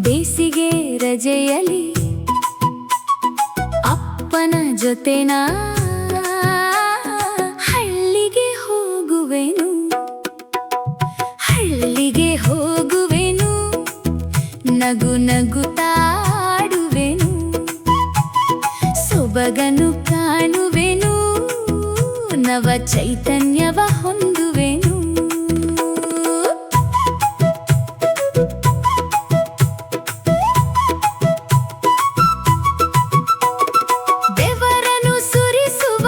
ಬೇಸಿಗೆ ರಜೆಯಲ್ಲಿ ಅಪ್ಪನ ಜೊತೆ ನಾ ಹಳ್ಳಿಗೆ ಹೋಗುವೆನು, ನಗು ನಗುತ್ತಾಡುವೆನು, ಸೊಬಗನು ಕಾಣುವೆನು, ನವ ಚೈತನ್ಯವ ಹೊಂದುವೆನು. ಬೆವರನು ಸುರಿಸುವ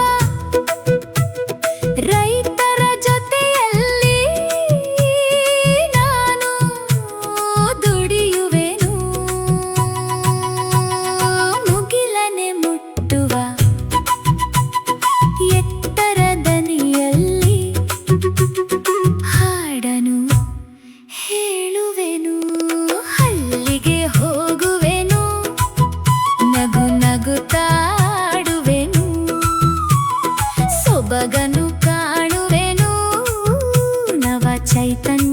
ರೈತರ ಜೊತೆಯಲ್ಲಿ ನಾನು ದುಡಿಯುವೆನು, ಮುಗಿಲನೆ ಮುಟ್ಟುವ ಎತ್ತರ ದನಿಯಲ್ಲಿ ಹಾಡನು ಹೇಳುವೆನು. ಹಳ್ಳಿಗೆ ಹೋಗುವೆನು, ನಗು ನಗುತ್ತಾಡುವೆನು, ಸೊಬಗನು ಕಾಣುವೆನು, ನವ ಚೈತನ್ಯ